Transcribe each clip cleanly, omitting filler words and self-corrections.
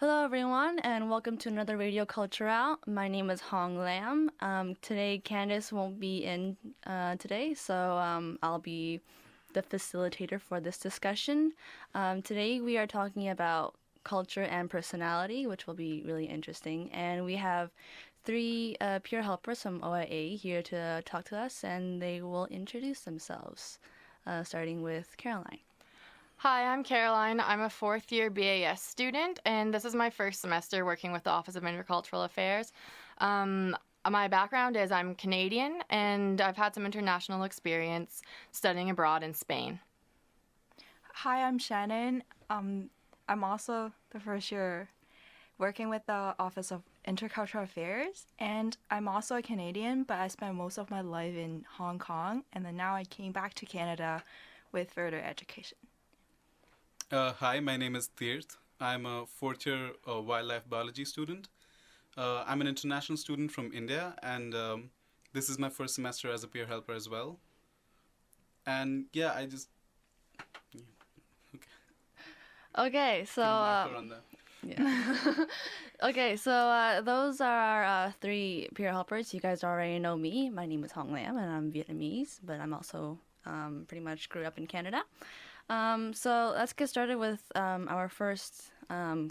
Hello, everyone, and welcome to another Radio Culturale. My name is Hong Lam. Today, Candace won't be in today, so I'll be the facilitator for this discussion. Today, we are talking about culture and personality, which will be really interesting. And we have three peer helpers from OIA here to talk to us, and they will introduce themselves, starting with Caroline. Hi, I'm Caroline. I'm a fourth year BAS student, and this is my first semester working with the Office of Intercultural Affairs. My background is I'm Canadian, and I've had some international experience studying abroad in Spain. Hi, I'm Shannon. I'm also the first year working with the Office of Intercultural Affairs, and I'm also a Canadian, but I spent most of my life in Hong Kong, and then now I came back to Canada with further education. Hi, my name is Tirth. I'm a fourth year wildlife biology student. I'm an international student from India, and this is my first semester as a peer helper as well. And yeah, Okay, so okay, so those are our three peer helpers. You guys already know me. My name is Hong Lam, and I'm Vietnamese, but I'm also pretty much grew up in Canada. So let's get started with our first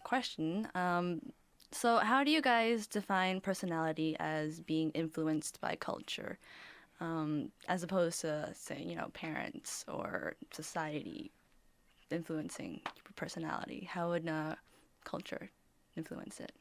question. So how do you guys define personality as being influenced by culture, as opposed to, say, parents or society influencing personality? How would culture influence it?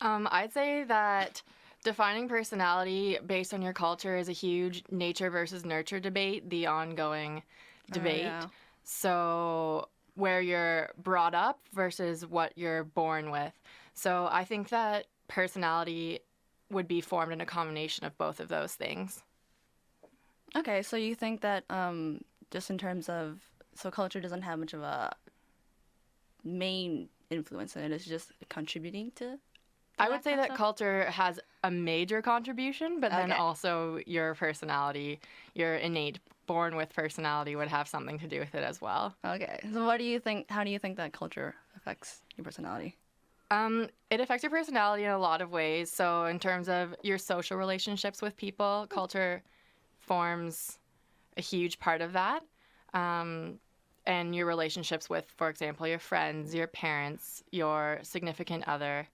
I'd say that defining personality based on your culture is a huge nature versus nurture debate, the ongoing debate. Yeah. So where you're brought up versus what you're born with. So I think that personality would be formed in a combination of both of those things. Okay, so you think that just in terms of, so culture doesn't have much of a main influence in it, it's just contributing to I would say that stuff? culture has a major contribution, but then Okay. also your personality, your innate born with personality would have something to do with it as well. Okay, so what do you think, how do you think that culture affects your personality? It affects your personality in a lot of ways. So in terms of your social relationships with people, culture forms a huge part of that. And your relationships with, for example, your friends, your parents, your significant other,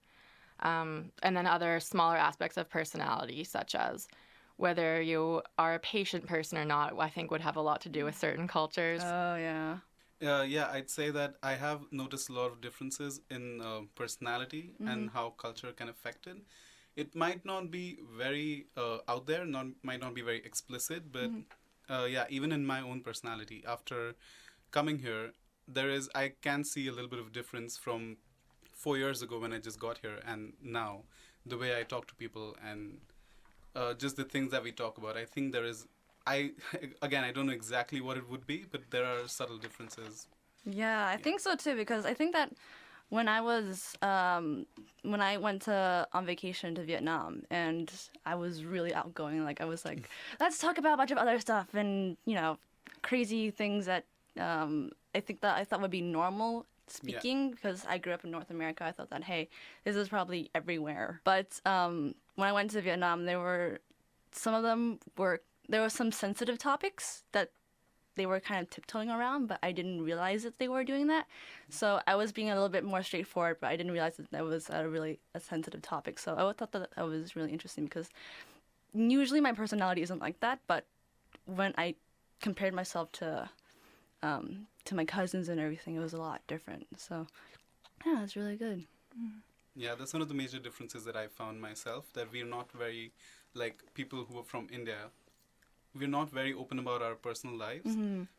and then other smaller aspects of personality, such as whether you are a patient person or not, I think would have a lot to do with certain cultures. Oh, yeah. yeah, I'd say that I have noticed a lot of differences in personality and how culture can affect it. It might not be very out there, might not be very explicit, but yeah, even in my own personality, after coming here, I can see a little bit of difference from 4 years ago when I just got here and now, the way I talk to people and just the things that we talk about. I think again, I don't know exactly what it would be, but there are subtle differences. Yeah, I think so too, because I think that when I went on vacation to Vietnam, and I was really outgoing, like I was like, let's talk about a bunch of other stuff and, crazy things that I thought would be normal speaking, because I grew up in North America. I thought that, hey, this is probably everywhere. But when I went to Vietnam, there were some sensitive topics that they were kind of tiptoeing around, but I didn't realize that they were doing that. So I was being a little bit more straightforward, but I didn't realize that was a sensitive topic. So I thought that was really interesting, because usually my personality isn't like that, but when I compared myself to my cousins and everything, it was a lot different. So yeah, it's really good. Yeah, that's one of the major differences that I found myself, that we're not very, like people who are from India, we're not very open about our personal lives.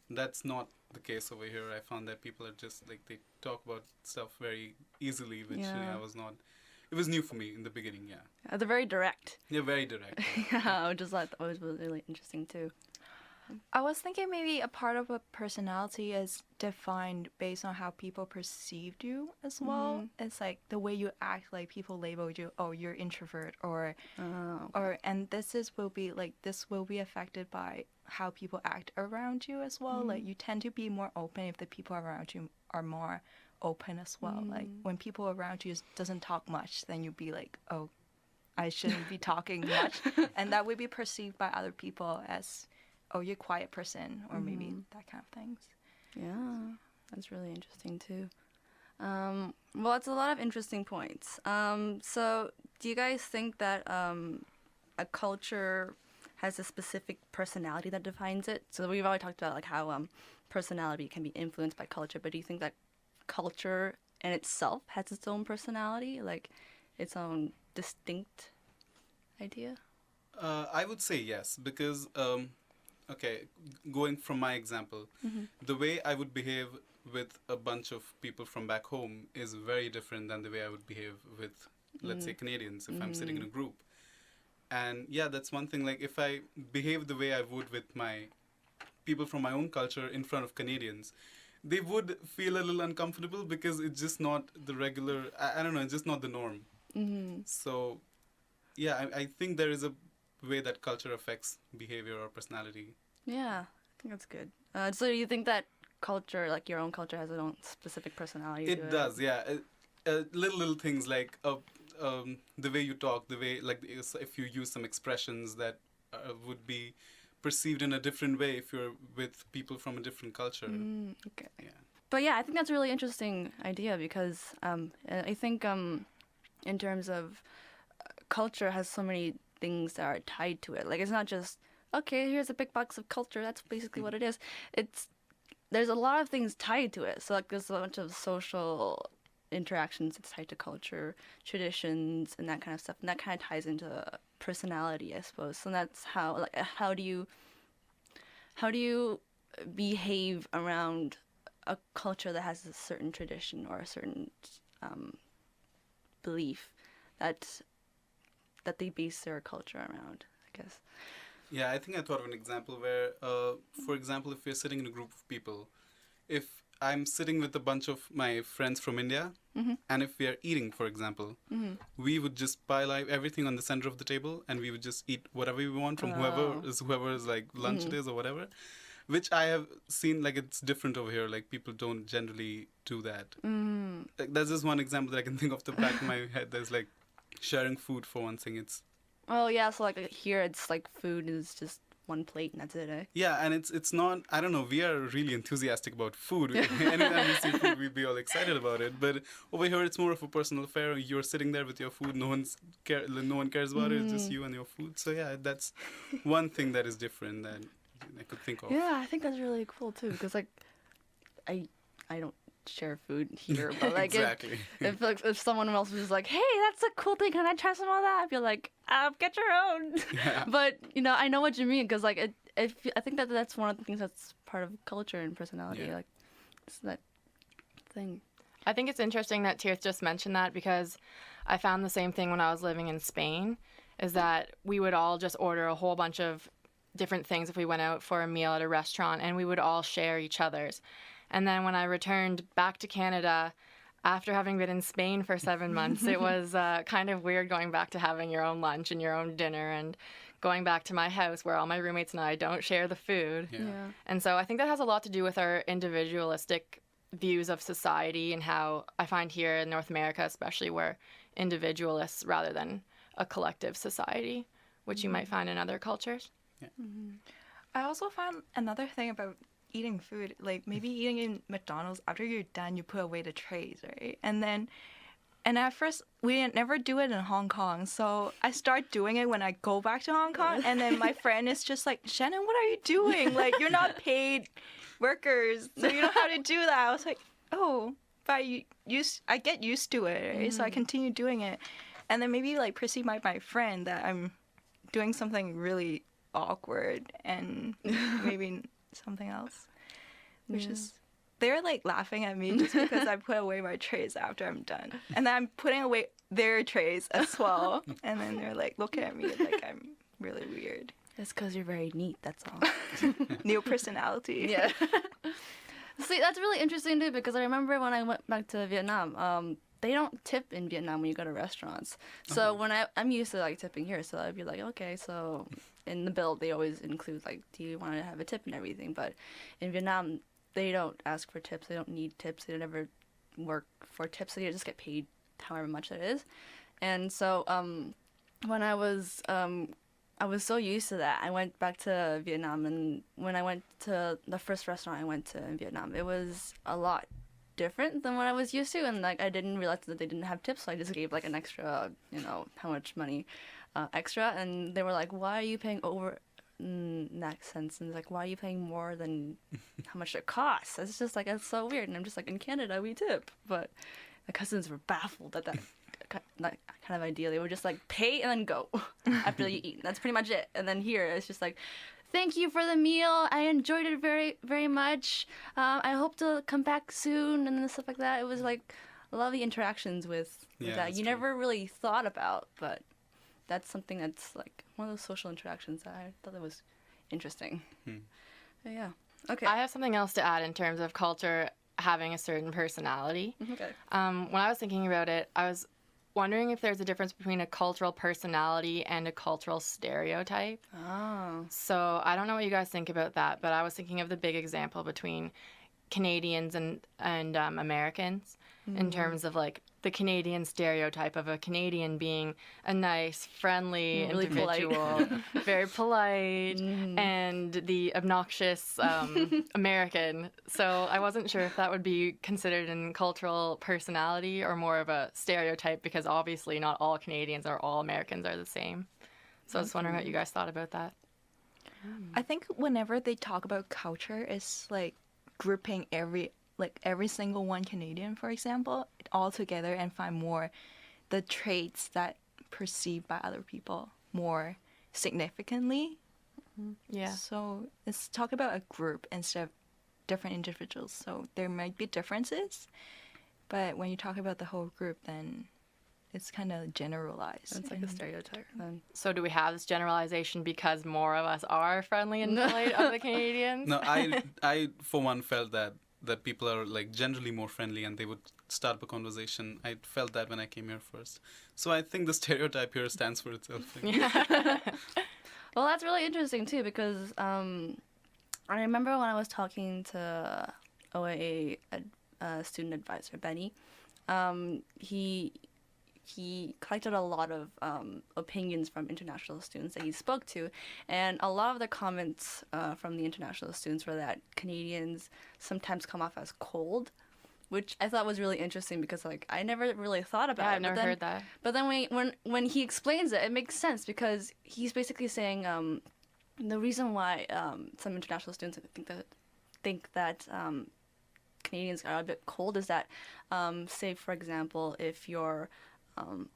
That's not the case over here. I found that people are just like, they talk about stuff very easily, which Yeah. it was new for me in the beginning, yeah. They're very direct. Yeah, very direct. Yeah, I just thought that was really interesting too. I was thinking maybe a part of a personality is defined based on how people perceived you as well. It's like the way you act, like people label you, oh, you're introvert, or and this will be affected by how people act around you as well. Like you tend to be more open if the people around you are more open as well. Like when people around you doesn't talk much, then you'd be like, oh, I shouldn't be talking much, and that would be perceived by other people as, oh, you're a quiet person, or maybe that kind of things. Yeah, that's really interesting too. Well, it's a lot of interesting points. So do you guys think that a culture has a specific personality that defines it? So we've already talked about like how personality can be influenced by culture, but do you think that culture in itself has its own personality, like its own distinct idea? I would say yes, because okay, going from my example, the way I would behave with a bunch of people from back home is very different than the way I would behave with, let's say, Canadians if I'm sitting in a group. And yeah, that's one thing. Like if I behave the way I would with my people from my own culture in front of Canadians, they would feel a little uncomfortable because it's just not the regular, I don't know, it's just not the norm. So yeah, I think there is a way that culture affects behavior or personality. Yeah, I think that's good. So you think that culture, like your own culture, has its own specific personality to it? It does, yeah. Little things like the way you talk, the way, like if you use some expressions that would be perceived in a different way if you're with people from a different culture. Okay. Yeah. But yeah, I think that's a really interesting idea because I think in terms of culture has so many things that are tied to it. Like it's not just, okay, here's a big box of culture, that's basically what it is. There's a lot of things tied to it. So like there's a bunch of social interactions that's tied to culture, traditions, and that kind of stuff. And that kind of ties into personality, I suppose. So that's how, like, how do you behave around a culture that has a certain tradition or a certain belief that they base their culture around, I guess. Yeah, I think I thought of an example where, for example, if we're sitting in a group of people, if I'm sitting with a bunch of my friends from India, and if we are eating, for example, we would just pile everything on the center of the table, and we would just eat whatever we want from whoever's like lunch it is or whatever, which I have seen like it's different over here. Like people don't generally do that. Like, that's just one example that I can think of the back of my head. There's like sharing food for one thing. It's yeah, so like here it's like food is just one plate and that's it, eh? yeah, and it's not, I don't know, we are really enthusiastic about food. Anytime we see food, we'd be all excited about it. But over here, it's more of a personal affair. You're sitting there with your food. No one cares about it. It's just you and your food. So yeah, that's one thing that is different that I could think of. Yeah, I think that's really cool too because like I don't share food here, but like Exactly. if someone else was like, hey, that's a cool thing, can I try some of that? I'd be like, get your own. Yeah. But I know what you mean because like I think that's one of the things that's part of culture and personality. Yeah. Like it's that thing. I think it's interesting that Tirth just mentioned that because I found the same thing when I was living in Spain, is that we would all just order a whole bunch of different things if we went out for a meal at a restaurant, and we would all share each other's. And then when I returned back to Canada, after having been in Spain for 7 months, it was kind of weird going back to having your own lunch and your own dinner and going back to my house where all my roommates and I don't share the food. Yeah. And so I think that has a lot to do with our individualistic views of society and how I find here in North America especially we're individualists rather than a collective society, which you might find in other cultures. Yeah. I also found another thing about eating food, like maybe eating in McDonald's, after you're done, you put away the trays, right? And at first, we didn't never do it in Hong Kong, so I start doing it when I go back to Hong Kong, and then my friend is just like, Shannon, what are you doing? Like, you're not paid workers, so you know how to do that. I was like, oh, but I get used to it, right? So I continue doing it. And then maybe like perceive my friend that I'm doing something really awkward and maybe something else, which is they're like laughing at me just because I put away my trays after I'm done, and then I'm putting away their trays as well, and then they're like looking at me like I'm really weird. It's because you're very neat, that's all. New personality. Yeah. See, that's really interesting too because I remember when I went back to Vietnam, they don't tip in Vietnam when you go to restaurants. So when I'm used to like tipping here, so I'd be like, okay, so in the bill they always include like, do you want to have a tip and everything? But in Vietnam, they don't ask for tips. They don't need tips. They never work for tips. So you just get paid however much it is. And so when I was so used to that. I went back to Vietnam, and when I went to the first restaurant I went to in Vietnam, it was a lot different than what I was used to, and like I didn't realize that they didn't have tips, so I just gave like an extra, how much money extra, and they were like, "Why are you paying over?" In that sense, and like, "Why are you paying more than how much it costs?" It's just like it's so weird, and I'm just like, in Canada we tip, but my cousins were baffled at that kind of idea. They would just like pay and then go after you eat. That's pretty much it. And then here it's just like, thank you for the meal. I enjoyed it very, very much. I hope to come back soon and stuff like that. It was like lovely interactions with that you never really thought about, but that's something that's like one of those social interactions that I thought that was interesting. But yeah. Okay. I have something else to add in terms of culture having a certain personality. Okay. When I was thinking about it, I was wondering if there's a difference between a cultural personality and a cultural stereotype. Oh. So I don't know what you guys think about that, but I was thinking of the big example between Canadians and Americans in terms of like the Canadian stereotype of a Canadian being a nice, friendly really individual, very polite, and the obnoxious American. So I wasn't sure if that would be considered in cultural personality or more of a stereotype, because obviously not all Canadians or all Americans are the same. So I was wondering what you guys thought about that. I think whenever they talk about culture, it's like grouping every single one Canadian, for example, all together and find more the traits that perceived by other people more significantly. Yeah. So it's talk about a group instead of different individuals. So there might be differences, but when you talk about the whole group, then it's kind of generalized. It's like a stereotype then. So do we have this generalization because more of us are friendly and polite of the Canadians? No, I for one felt that people are like generally more friendly and they would start up a conversation. I felt that when I came here first. So I think the stereotype here stands for itself. Well, that's really interesting too, because I remember when I was talking to OAA student advisor Benny, he collected a lot of opinions from international students that he spoke to, and a lot of the comments from the international students were that Canadians sometimes come off as cold, which I thought was really interesting because like I never really thought about it. I've never heard that. But then when he explains it, it makes sense, because he's basically saying the reason why some international students think that Canadians are a bit cold is that, say for example, if you're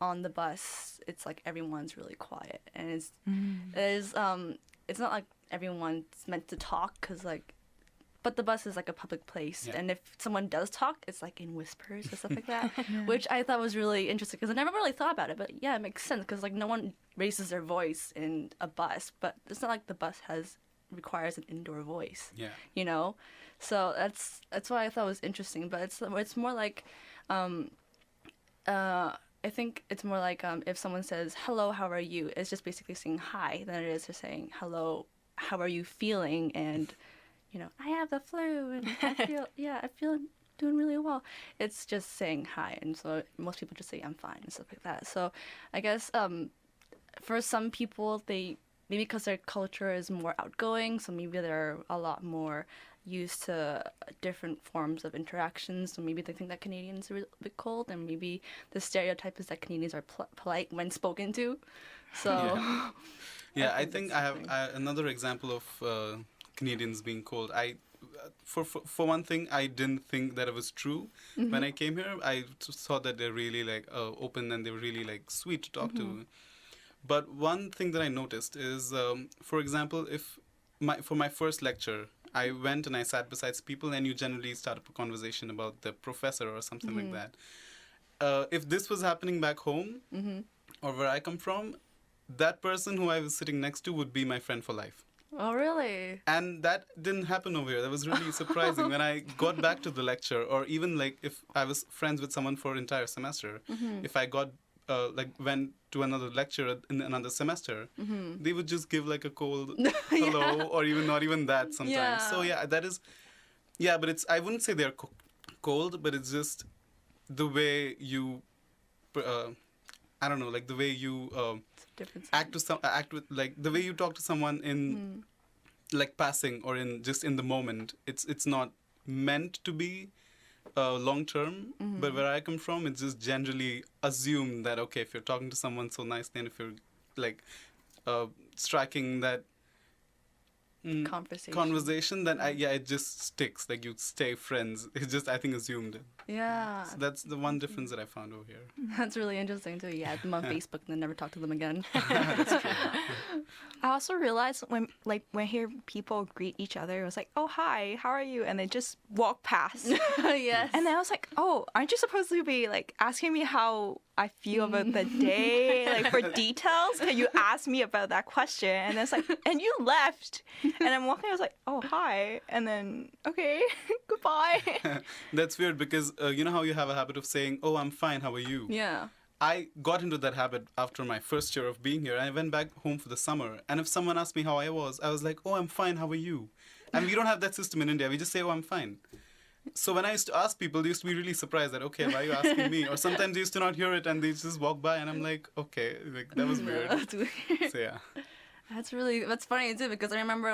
on the bus, it's like everyone's really quiet, and it's not like everyone's meant to talk, but the bus is like a public place, and if someone does talk, it's like in whispers or stuff like that, which I thought was really interesting because I never really thought about it, but yeah, it makes sense because like no one raises their voice in a bus, but it's not like the bus requires an indoor voice, so that's why I thought was interesting, but it's more like I think it's more like if someone says, hello, how are you? It's just basically saying hi than it is to saying, hello, how are you feeling? And, I have the flu and I feel doing really well. It's just saying hi. And so most people just say, I'm fine and stuff like that. So I guess for some people, maybe because their culture is more outgoing, so maybe they're a lot more used to different forms of interactions, so maybe they think that Canadians are a bit cold, and maybe the stereotype is that Canadians are polite when spoken to. So I think I have another example of Canadians being cold. For one thing, I didn't think that it was true when I came here. I just thought that they're really like open and they were really like sweet to talk to. But one thing that I noticed is, for example, for my first lecture, I went and I sat beside people, and you generally start up a conversation about the professor or something like that. If this was happening back home or where I come from, that person who I was sitting next to would be my friend for life. Oh, really? And that didn't happen over here. That was really surprising. When I got back to the lecture, or even like if I was friends with someone for an entire semester, if I got like went to another lecture in another semester, they would just give like a cold hello, or even not even that sometimes. Yeah. So yeah, that is, yeah, but it's, I wouldn't say they're cold, but it's just the way you, I don't know, like the way you Different. act with, like the way you talk to someone in like passing or in just in the moment. It's not meant to be long term, but where I come from, it's just generally assumed that okay, if you're talking to someone so nicely, and if you're like striking that conversation, then it just sticks. Like you stay friends. It's just, I think, assumed. Yeah. So that's the one difference that I found over here. That's really interesting too. Yeah, add them on Facebook and then never talk to them again. That's true. I also realized when I hear people greet each other, it was like, "Oh, hi, how are you?" and they just walk past. Yes. And then I was like, "Oh, aren't you supposed to be like asking me how I feel about the day, like for details? Can you ask me about that question?" And it's like, "And you left." And I'm walking. I was like, "Oh, hi," and then okay, goodbye. That's weird because you know how you have a habit of saying, "Oh, I'm fine. How are you?" Yeah. I got into that habit after my first year of being here. I went back home for the summer, and if someone asked me how I was like, "Oh, I'm fine. How are you?" And we don't have that system in India. We just say, "Oh, I'm fine." So when I used to ask people, they used to be really surprised that, okay, why are you asking me? Or sometimes they used to not hear it and they just walk by, and I'm like, okay, like that was weird. That's weird. So yeah. That's funny too, because I remember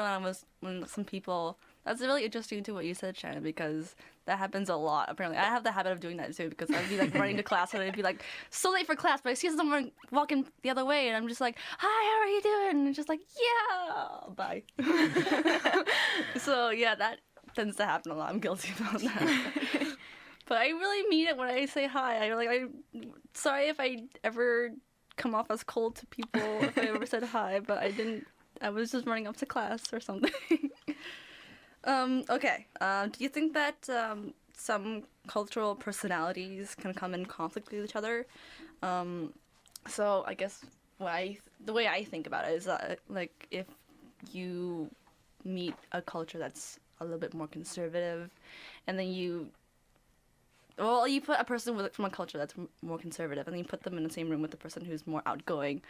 when some people. That's really interesting too what you said, Shannon, because that happens a lot. Apparently, I have the habit of doing that too, because I'd be like running to class and I'd be like so late for class, but I see someone walking the other way and I'm just like, "Hi, how are you doing?" And just like, "Yeah, bye." So yeah, that tends to happen a lot. I'm guilty about that. But I really mean it when I say hi. I'm sorry if I ever come off as cold to people if I ever said hi, but I didn't. I was just running up to class or something. Okay. Do you think that some cultural personalities can come in conflict with each other? So I guess the way I think about it is like if you meet a culture that's a little bit more conservative, and then you put a person from a culture that's more conservative, and then you put them in the same room with the person who's more outgoing,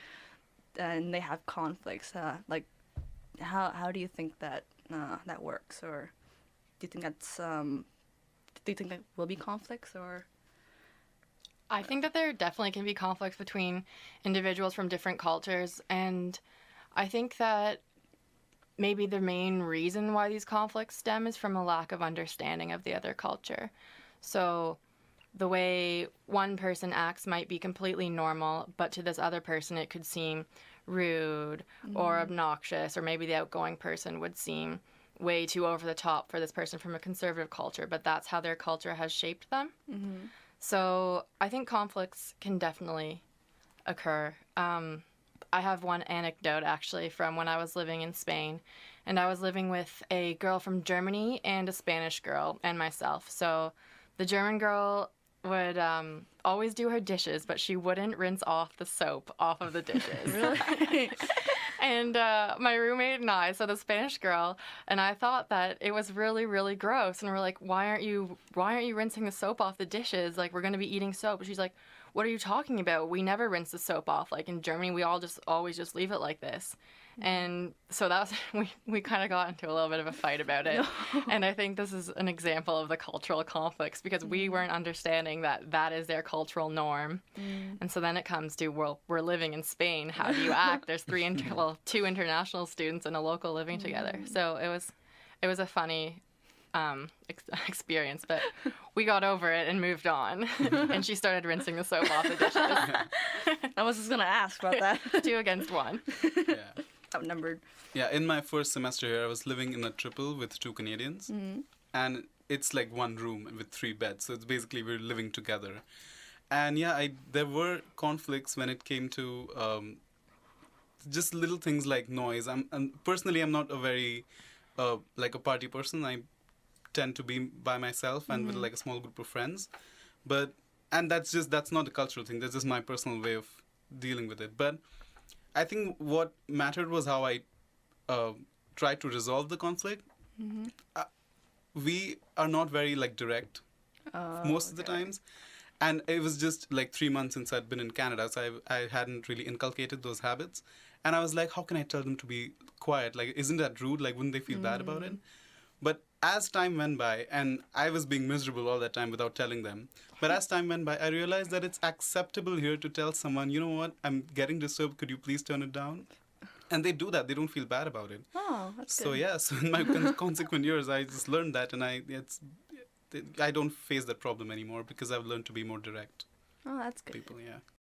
and they have conflicts. Like, how do you think that that works, or do you think that will be conflicts, or? I think that there definitely can be conflicts between individuals from different cultures, and I think that maybe the main reason why these conflicts stem is from a lack of understanding of the other culture. So the way one person acts might be completely normal, but to this other person it could seem rude or obnoxious, or maybe the outgoing person would seem way too over the top for this person from a conservative culture, but that's how their culture has shaped them. So I think conflicts can definitely occur. I have one anecdote actually from when I was living in Spain, and I was living with a girl from Germany and a Spanish girl and myself. So the German girl would always do her dishes, but she wouldn't rinse off the soap off of the dishes. Really? And my roommate and I, so the Spanish girl, and I thought that it was really, really gross. And we're like, why aren't you rinsing the soap off the dishes? Like, we're going to be eating soap. And she's like, what are you talking about? We never rinse the soap off. Like, in Germany, we always just leave it like this. And so that was, we kind of got into a little bit of a fight about it. And I think this is an example of the cultural conflicts, because we weren't understanding that that is their cultural norm. And so then it comes to, well, we're living in Spain. How do you act? There's two international students and a local living together. So it was a funny experience, but we got over it and moved on. And she started rinsing the soap off the dishes. I was just going to ask about that. 2 against 1. Yeah. Outnumbered. Yeah, in my first semester here, I was living in a triple with 2 Canadians. And it's like one room with 3 beds. So it's basically we're living together. And yeah, there were conflicts when it came to just little things like noise. Personally, I'm not a very, like a party person. I tend to be by myself and with like a small group of friends. And that's not a cultural thing. That's just my personal way of dealing with it. But I think what mattered was how I try to resolve the conflict, we are not very like direct most of the times. And it was just like 3 months since I'd been in Canada, so I hadn't really inculcated those habits. And I was like, how can I tell them to be quiet? Like, isn't that rude? Like, wouldn't they feel bad about it? But as time went by, and I was being miserable all that time without telling them, but as time went by, I realized that it's acceptable here to tell someone, you know what, I'm getting disturbed, could you please turn it down? And they do that. They don't feel bad about it. Oh, that's So good. yeah, so in my consequent years, I just learned that, and I don't face that problem anymore because I've learned to be more direct Oh, that's good. with people. Yeah.